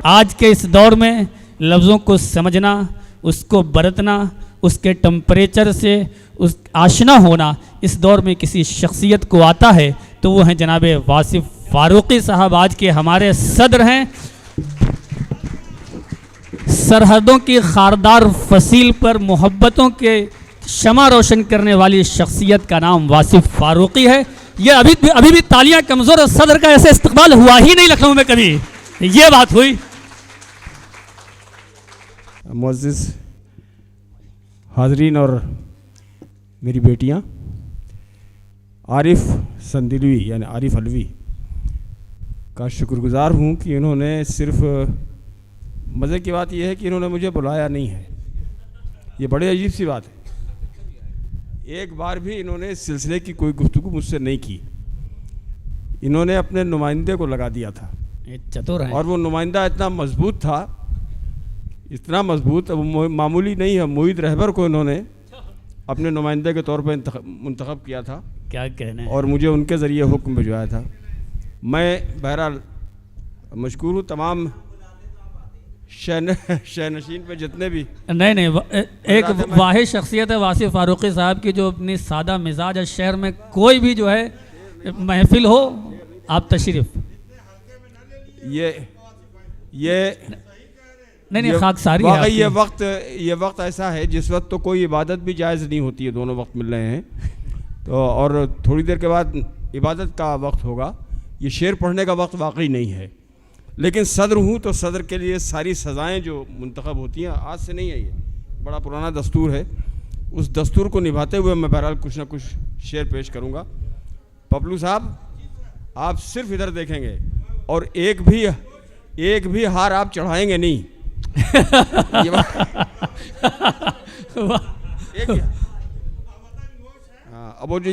आज के इस दौर में लफ्ज़ों को समझना, उसको बरतना, उसके टेम्परेचर से उस आशना होना इस दौर में किसी शख्सियत को आता है तो वो हैं जनाब वासिफ़ फ़ारूक़ी साहब। आज के हमारे सदर हैं। सरहदों की खारदार फसील पर मोहब्बतों के शमा रोशन करने वाली शख्सियत का नाम वासिफ़ फ़ारूक़ी है। ये अभी भी तालियां कमज़ोर, सदर का ऐसे इस्तकबाल हुआ ही नहीं लखनऊ में कभी, ये बात हुई। मुअज़्ज़िज़ हाज़रीन और मेरी बेटियां, आरिफ संदिलवी यानी आरिफ अलवी का शुक्रगुज़ार हूँ कि इन्होंने सिर्फ़, मज़े की बात यह है कि इन्होंने मुझे बुलाया नहीं है। ये बड़ी अजीब सी बात है। एक बार भी इन्होंने इस सिलसिले की कोई गुफ्तगू मुझसे नहीं की। इन्होंने अपने नुमाइंदे को लगा दिया था, चतुर है। और वो नुमाइंदा इतना मजबूत था, इतना मजबूत, मामूली नहीं है। मुईद रहबर को इन्होंने अपने नुमाइंदे के तौर पर मुंतखब किया था, क्या कहना है, और मुझे उनके ज़रिए हुक्म भिजवाया था। मैं बहरहाल मशकूर हूँ तमाम शहनशीन पे जितने भी। नहीं एक वाहिद शख्सियत है वासिफ़ फ़ारूक़ी साहब की, जो अपनी सादा मिजाज है। शहर में कोई भी जो है महफिल हो, आप तशरीफ़। ये नहीं खाकसारी है वाकई ये वक्त ऐसा है जिस वक्त तो कोई इबादत भी जायज़ नहीं होती है। दोनों वक्त मिल रहे हैं तो, और थोड़ी देर के बाद इबादत का वक्त होगा। ये शेर पढ़ने का वक्त वाकई नहीं है। लेकिन सदर हूँ तो सदर के लिए सारी सज़ाएं जो मुंतखब होती हैं आज से नहीं है, ये बड़ा पुराना दस्तूर है। उस दस्तूर को निभाते हुए मैं बहरहाल कुछ ना कुछ शेर पेश करूँगा। पपलू साहब, आप सिर्फ इधर देखेंगे और एक भी हार आप चढ़ाएंगे नहीं। ये हाँ, अब वो जो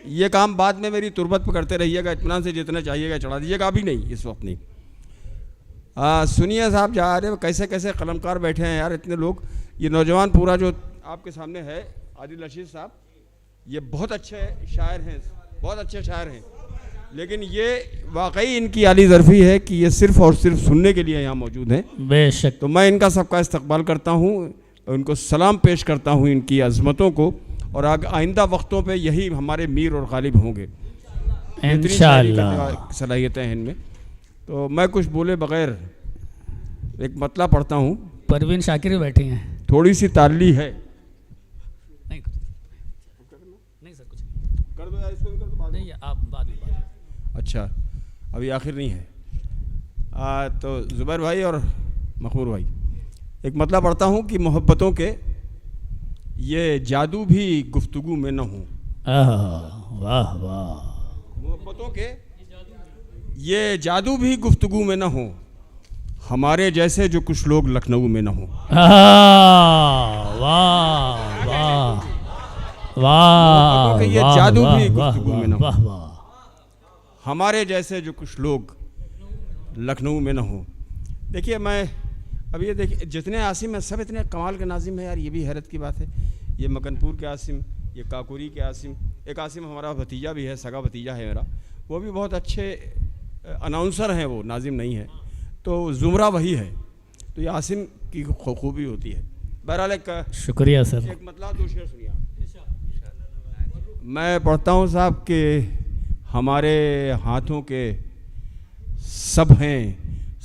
ये काम बाद में मेरी तुरबत पर करते रहिएगा, इत्मीनान से जितना चाहिएगा चढ़ा दीजिएगा, अभी नहीं, इस वक्त नहीं। सुनिए साहब, जा रहे कैसे कैसे कलमकार बैठे हैं यार, इतने लोग। ये नौजवान पूरा जो आपके सामने है, आदिल रशीद साहब, ये बहुत अच्छे शायर हैं, बहुत अच्छे शायर हैं। लेकिन ये वाकई इनकी आली ज़रफ़ी है कि ये सिर्फ़ और सिर्फ सुनने के लिए यहाँ मौजूद हैं। बेशक। तो मैं इनका सबका इस्तकबाल करता हूँ, उनको सलाम पेश करता हूँ, इनकी अज़मतों को। और आइंदा वक्तों पे यही हमारे मीर और गालिब होंगे इंशाअल्लाह। सलाहियतें हैं इनमें। तो मैं कुछ बोले बग़ैर एक मतला पढ़ता हूँ। परवीन शाकिर बैठी हैं, थोड़ी सी ताली है। नहीं सर, कुछ कर दो यार, इसको भी कर दो, नहीं, आप बाद में। अच्छा, अभी आखिर नहीं है। तो ज़ुबैर भाई और मखबूर भाई, एक मतलब पढ़ता हूँ कि मोहब्बतों के ये जादू भी गुफ्तगू में न हो। वाह वाह। मोहब्बतों के ये जादू भी गुफ्तगू में न हो, हमारे जैसे जो कुछ लोग लखनऊ में न हो। वाह वाह वाह। ये जादू भी गुफ्तगू में न हो, वाह, हमारे जैसे जो कुछ लोग लखनऊ में न हो। देखिए, मैं अब ये देखिए, जितने आसिम हैं सब इतने कमाल के नाजिम हैं यार, ये भी हैरत की बात है। ये मकनपुर के आसिम, ये काकुरी के आसिम, एक आसिम हमारा भतीजा भी है, सगा भतीजा है मेरा, वो भी बहुत अच्छे अनाउंसर हैं, वो नाजिम नहीं है। तो ज़ुमरा वही है। तो ये आसिम की खूबी होती है। बहरहाल एक शुक्रिया सर। एक मतलब दो शेर सुनिए। मैं पढ़ता हूँ साहब कि हमारे हाथों के सब हैं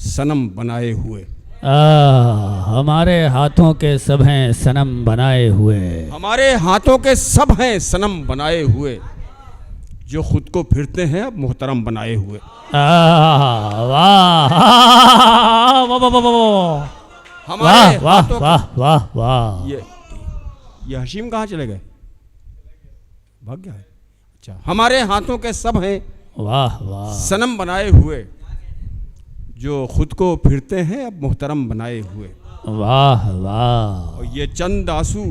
सनम बनाए हुए। हमारे हाथों के सब हैं सनम बनाए हुए। हमारे हाथों के सब हैं सनम बनाए हुए, जो खुद को फिरते हैं अब मोहतरम बनाए हुए। वाह हमारे वाह वाह वाह वाह। ये हशीम कहाँ चले गए? भाग गया है। अच्छा, हमारे हाथों के सब हैं वाह वाह सनम बनाए हुए, जो खुद को फिरते हैं अब मोहतरम बनाए हुए। वाह वाह। और ये चंद आंसू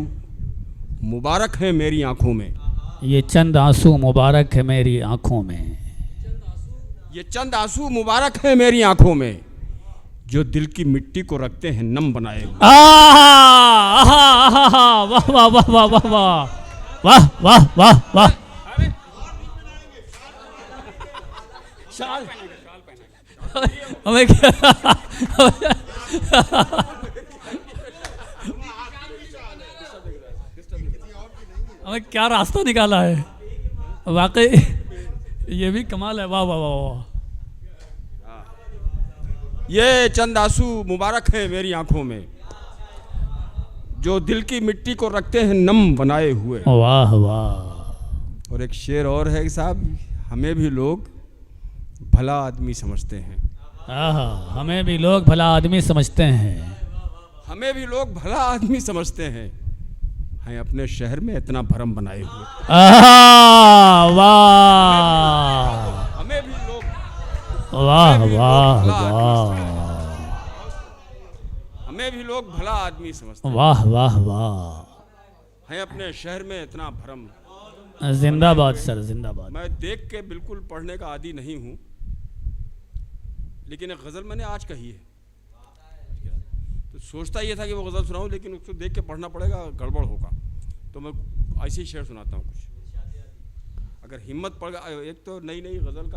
मुबारक है मेरी आंखों में। ये चंद आंसू मुबारक है मेरी आंखों में। ये चंद आंसू मुबारक है मेरी आंखों में, जो दिल की मिट्टी को रखते हैं नम बनाए हुए। वाह वाह वाह वाह वाह वाह वाह वाह वाह। हमें क्या हमें क्या रास्ता निकाला है, वाकई ये भी कमाल है। वाह वाह वाह वाह। ये चंद आंसू मुबारक हैं मेरी आंखों में, जो दिल की मिट्टी को रखते हैं नम बनाए हुए। वाह वाह। और एक शेर और है साहब, हमें भी लोग भला आदमी समझते हैं। आहा, हमें भी लोग भला आदमी समझते हैं। हमें भी लोग भला आदमी समझते हैं, हैं अपने शहर में इतना भरम बनाए हुए। आहा, वाह हमें भी लोग वाह वाह वाह। हमें भी लोग भला आदमी समझते हैं, वाह वाह वाह। हैं अपने शहर में इतना भरम। जिंदाबाद सर, जिंदाबाद। मैं देख के बिल्कुल पढ़ने का आदी नहीं हूँ, लेकिन एक गज़ल मैंने आज कही है, तो सोचता ये था कि वो गज़ल सुनाऊं, लेकिन उसको देख के पढ़ना पड़ेगा, गड़बड़ होगा, तो मैं ऐसे ही शेर सुनाता हूँ कुछ, अगर हिम्मत पड़ गया। एक तो नई नई गज़ल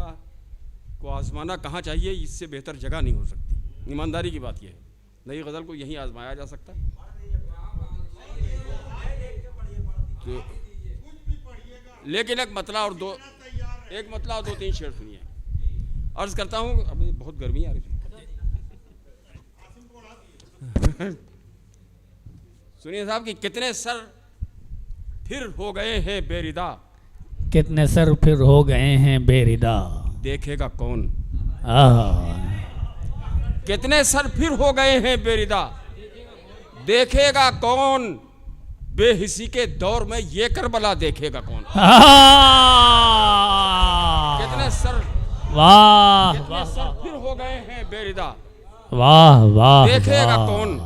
को आजमाना कहाँ चाहिए, इससे बेहतर जगह नहीं हो सकती। ईमानदारी की बात यह है, नई गज़ल को यहीं आजमाया जा सकता है। तो लेकिन एक मतला और दो तीन शेर सुनिए। अर्ज करता हूँ, अभी बहुत गर्मी आ रही है। सुनिए साहब कि कितने सर फिर हो गए हैं बेरिदा, कितने सर फिर हो गए हैं बेरिदा, देखेगा कौन। आहा, कितने सर फिर हो गए हैं बेरिदा, देखेगा कौन। बेहिसी के दौर में ये करबला देखेगा कौन। कितने सर वाह कितने सर फिर हो गए हैं बेरिदा, वाह वाह, देखेगा कौन।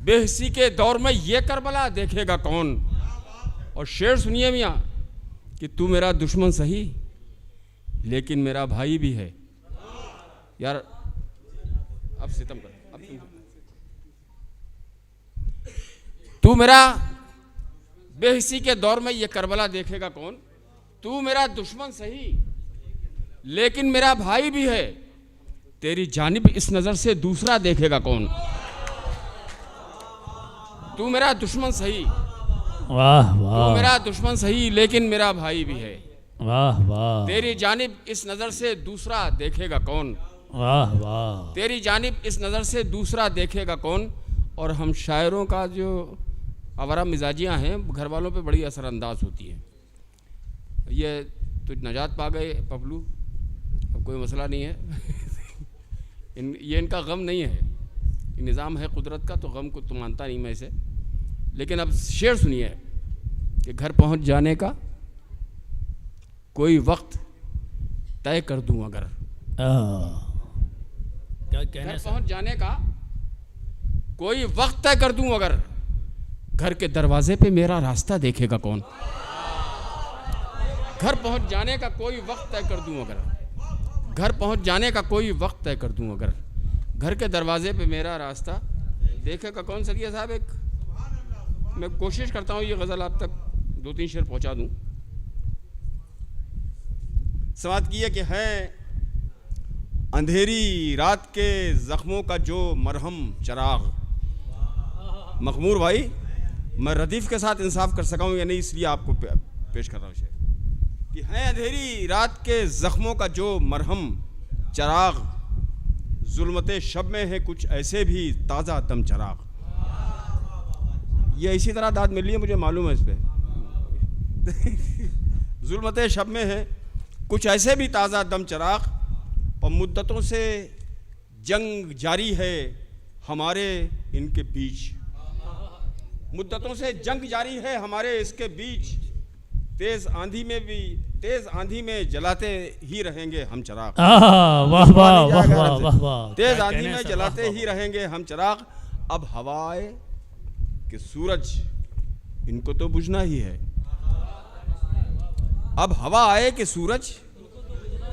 बेहिसी के दौर में ये करबला देखेगा कौन। और शेर सुनिए मियाँ कि तू मेरा दुश्मन सही लेकिन मेरा भाई भी है। यार अब सितम कर, अब तू मेरा बेहिसी के दौर में ये करबला देखेगा कौन। तू मेरा दुश्मन सही लेकिन मेरा भाई भी है, तेरी जानिब इस नजर से दूसरा देखेगा कौन। तू मेरा दुश्मन सही, वाह तू वाह, मेरा दुश्मन सही लेकिन मेरा भाई भी है, वाह वाह, तेरी जानिब इस नजर से दूसरा देखेगा कौन। वाह वाह। तेरी जानिब इस नज़र से दूसरा देखेगा कौन। और हम शायरों का जो आवारा मिजाजियाँ हैं घर वालों पे बड़ी असरअंदाज होती हैं। ये तो नजात पा गए पपलू, अब कोई मसला नहीं है। ये इनका गम नहीं है, ये निज़ाम है कुदरत का, तो गम को तो मानता नहीं मैं इसे। लेकिन अब शेर सुनिए कि घर पहुंच जाने का कोई वक्त तय कर दूं अगर। क्या घर कहने से? पहुंच जाने का कोई वक्त तय कर दूं अगर, घर के दरवाजे पे मेरा रास्ता देखेगा कौन। घर पहुंच जाने का कोई वक्त तय कर दूं अगर, घर पहुंच जाने का कोई वक्त तय कर दूं अगर, घर के दरवाजे पे मेरा रास्ता देखेगा कौन। सरिया साहब एक मैं कोशिश करता हूँ ये गज़ल आप तक 2-3 शेर पहुँचा दूँ। समात की है कि है अंधेरी रात के ज़ख्मों का जो मरहम चराग। मखमूर भाई, मैं रदीफ़ के साथ इंसाफ कर सका हूँ या नहीं, इसलिए आपको पेश कर रहा हूँ शेर कि है अंधेरी रात के ज़ख्मों का जो मरहम चराग, जुल्मते शब में है कुछ ऐसे भी ताज़ा दम चराग। ये इसी तरह दाद मिल रही है, मुझे मालूम है इस पर। जुल्मते शब में है कुछ ऐसे भी ताज़ा दम चराग, और मुद्दतों से जंग जारी है हमारे इनके बीच। मुद्दतों से जंग जारी है हमारे इसके बीच, तेज़ आंधी में जलाते ही रहेंगे हम चराग। वाह वाह वाह वाह वाह वाह। तेज़ आंधी में जलाते ही रहेंगे हम चराग। अब हवाए कि सूरज इनको तो बुझना ही है। अब हवा आए कि सूरज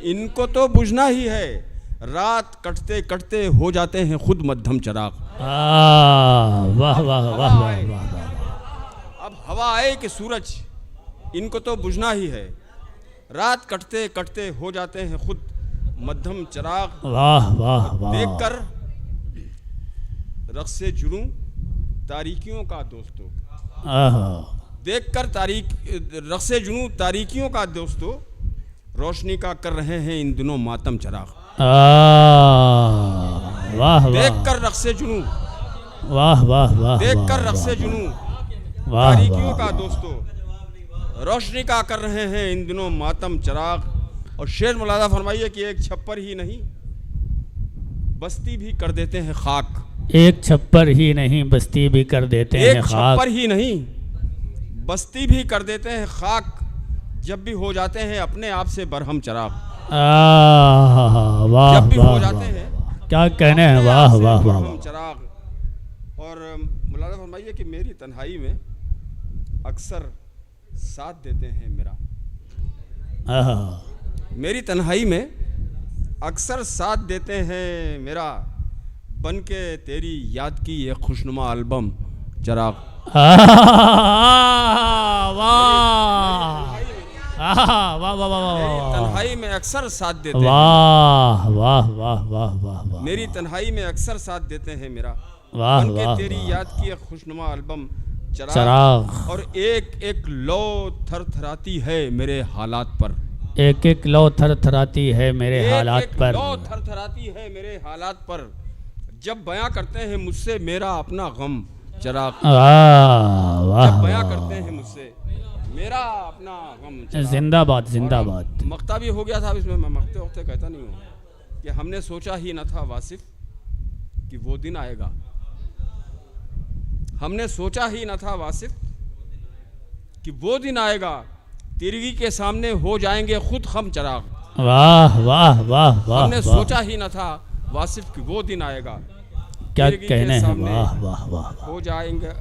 इनको तो बुझना ही है, रात कटते कटते हो जाते हैं खुद मध्यम चराग। वाह वाह वाह वाह वाह। अब हवा आए कि सूरज इनको तो बुझना ही है, रात कटते कटते हो जाते हैं खुद मध्यम चिराग वाह वाह वाह। देखकर रक्से जुनूं तारीकियों का दोस्तों, आहा, देखकर रक्से जुनूं तारीकियों का दोस्तों, रोशनी का कर रहे हैं इन दिनों मातम चिराग। वाह वाह, देखकर रक्से जुनूं, वाह वाह वाह, देखकर रक्से जुनूं वाह तारीकियों का दोस्तों, रोशनी का कर रहे हैं इन दिनों मातम चिराग। और शेर मुलादा फरमाइए कि एक छप्पर ही नहीं बस्ती भी कर देते हैं खाक। एक छप्पर ही नहीं बस्ती भी कर देते हैं एक खाक। छप्पर ही नहीं बस्ती भी कर देते हैं खाक, जब भी हो जाते हैं अपने आप से बरहम चिराग। वाह जब भी वाह हो जाते वाह, हैं क्या कहने हैं, अपने वाह आप से वाह वाह। बरहम चिराग। और मुलादा फरमाइए कि मेरी तन्हाई में अक्सर साथ देते हैं मेरा, आहा, मेरी तन्हाई में अक्सर साथ देते हैं मेरा, बन के तेरी याद की ये खुशनुमा एल्बम चिराग। वाह वाह वाह, तन्हाई में अक्सर साथ देते हैं, वाह वाह वाह वाह वाह, मेरी तन्हाई में अक्सर साथ देते हैं मेरा, वाह बन के वाह, तेरी याद की ये खुशनुमा एल्बम चिराग। चिराग। और एक एक लो थरथराती है मेरे हालात पर, एक एक लो थर थराती है मेरे हालात एक पर, लो थरथराती है मेरे हालात पर, जब बयां करते हैं मुझसे मेरा अपना गम चिराग। वाह जब बयां वाह, करते हैं मुझसे मेरा अपना गम चिराग। जिंदाबाद और जिंदाबाद। मक्ता भी हो गया था इसमें, मैं मक्ते वक्ते कहता नहीं हूँ, कि हमने सोचा ही न था वासिफ कि वो दिन आएगा, हमने सोचा ही न था वासिफ कि वो दिन आएगा, तिरगी के सामने हो जाएंगे खुद हम चिराग। वाह वाह वाह वाह, हमने वाह, सोचा ही न था वासिफ कि वो दिन आएगा, क्या तिरगी के कहने हैं, सामने वाह वाह वाह, हो जाएंगे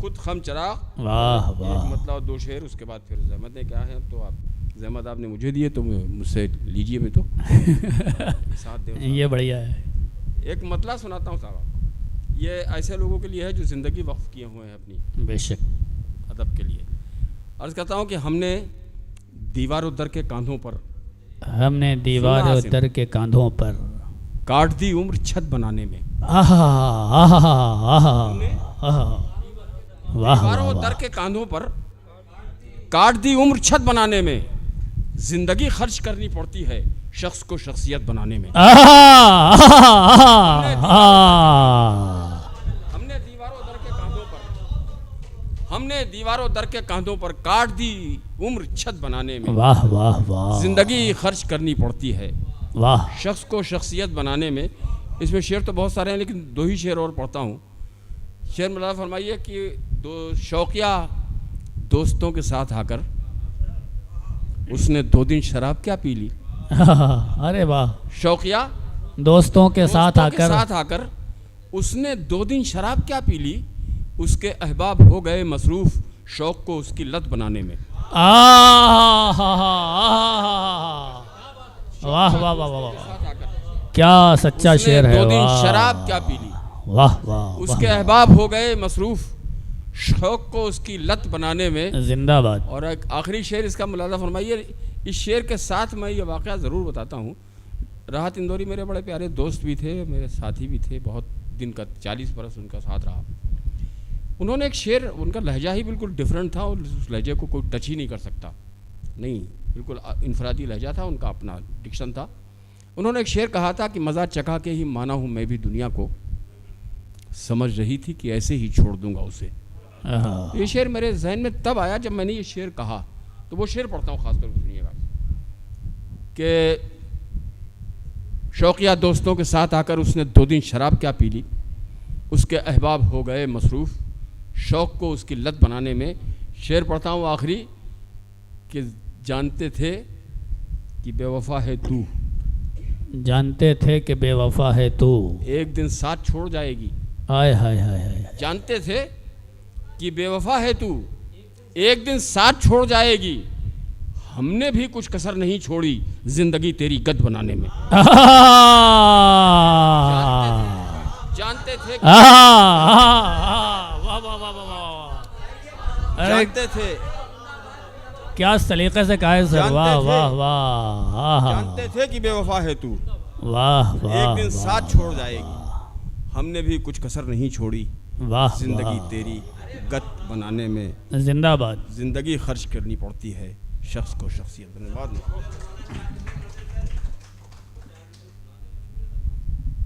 खुद हम चिराग। वाह एक वाह। मतलब दो शेर, उसके बाद फिर ज़हमतें क्या हैं, तो आप ज़हमत आपने मुझे दिए तो मुझसे लीजिए भी तो साथ दे। ये बढ़िया है। एक मतलब सुनाता हूँ साहब आपको, ये ऐसे लोगों के लिए है जो ज़िंदगी वक्फ किए हुए हैं अपनी बेशक। अदब के लिए। अर्ज़ करता हूँ कि हमने दीवारों दर के कांधों पर, हमने दीवार सुना हासिल। दर के कांधों पर काट दी उम्र छत बनाने में। आहा आहा आहा आहा, वाह दीवारों वाह, दर के कांधों पर काट दी उम्र छत बनाने में, जिंदगी खर्च करनी पड़ती है शख्स को शख्सियत बनाने में। हमने दीवारों दर के कांधों पर, हमने दीवारों दर के कांधों पर काट दी उम्र छत बनाने में, वाह वाह वाह, जिंदगी खर्च करनी पड़ती है वाह। शख्स को शख्सियत बनाने में। इसमें शेर तो बहुत सारे हैं, लेकिन दो ही शेर और पढ़ता हूँ। शेर मुलादा फरमाइए कि दो शौकिया दोस्तों के साथ आकर उसने 2 दिन शराब क्या पी ली। अरे वाह। शौकिया दोस्तों के साथ आकर उसने 2 दिन शराब क्या पी ली, उसके अहबाब हो गए मसरूफ शौक को उसकी लत बनाने में। वाह वाह वाह वाह, क्या सच्चा शेर है। 2 दिन वाह, शराब क्या पी ली, वाह वाह, उसके अहबाब हो गए मसरूफ शौक को उसकी लत बनाने में। जिंदाबाद। और एक आखिरी शेर इसका मुलादा फरमाइए। इस शेर के साथ मैं ये वाक़या ज़रूर बताता हूँ। राहत इंदौरी मेरे बड़े प्यारे दोस्त भी थे, मेरे साथी भी थे, बहुत दिन का 40 बरस उनका साथ रहा। उन्होंने एक शेर, उनका लहजा ही बिल्कुल डिफरेंट था और उस लहजे को कोई टच ही नहीं कर सकता, नहीं, बिल्कुल इनफरादी लहजा था उनका, अपना डिक्शन था। उन्होंने एक शेर कहा था कि मज़ा चखा के ही माना हूँ मैं भी दुनिया को, समझ रही थी कि ऐसे ही छोड़ दूंगा उसे। ये शेर मेरे जहन में तब आया जब मैंने ये शेर कहा, तो वो शेर पढ़ता हूँ खासकर सुनिएगा कि शौकिया दोस्तों के साथ आकर उसने 2 दिन शराब क्या पी ली, उसके अहबाब हो गए मसरूफ़ शौक़ को उसकी लत बनाने में। शेर पढ़ता हूँ आखिरी कि जानते थे कि बेवफा है तू, जानते थे कि बेवफा है तू, एक दिन साथ छोड़ जाएगी। हाय हाय हाय हाय। जानते थे कि बेवफा है तू, एक दिन साथ छोड़ जाएगी, हमने भी कुछ कसर नहीं छोड़ी जिंदगी तेरी गद बनाने में। जानते थे वाह वाह वाह वाह, जानते थे क्या सलीके से कहा है सर, जानते वाह थे। वाह वाह, हाँ जानते थे कि बेवफा है तू, वाह वाह एक दिन साथ छोड़ जाएगी। हमने भी कुछ कसर नहीं छोड़ी, वाह जिंदगी वाह। तेरी गत बनाने में जिंदाबाद। जिंदगी खर्च करनी पड़ती है शख्स को शख्सियत बनने बाद में।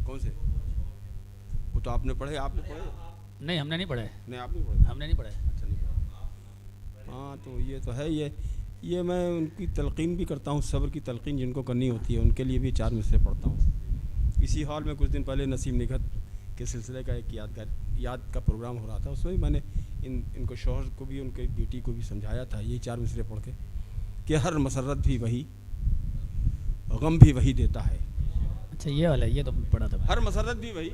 कौन से? वो तो आपने पढ़े, आपने पढ़े? नहीं हमने नहीं पढ़े, नहीं आपने पढ़े? हमने नहीं पढ़े। अच्छा नहीं पढ़े। हाँ तो ये तो है, ये मैं उनकी तलकीन भी करता हूँ, सब्र की तलकीन जिनको करनी होती है उनके लिए भी 4 मिसरे पढ़ता हूँ। इसी हॉल में कुछ दिन पहले नसीम निगहत के सिलसिले का एक याद का प्रोग्राम हो रहा था, उसमें मैंने इनको शौहर को भी उनके बेटी को भी समझाया था ये 4 मिसरे पढ़ के कि हर मसरत भी वही, गम भी वही देता है। अच्छा ये वाला, ये तो पढ़ा था। हर मसरत भी वही,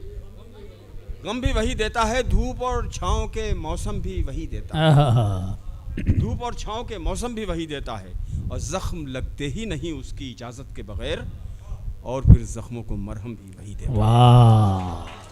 गम भी वही देता है, धूप और छाँव के मौसम भी वही देता है। आहा, धूप और छाँव के मौसम भी वही देता है, और ज़ख्म लगते ही नहीं उसकी इजाज़त के बगैर, और फिर ज़ख्मों को मरहम भी वही देता है। वाह।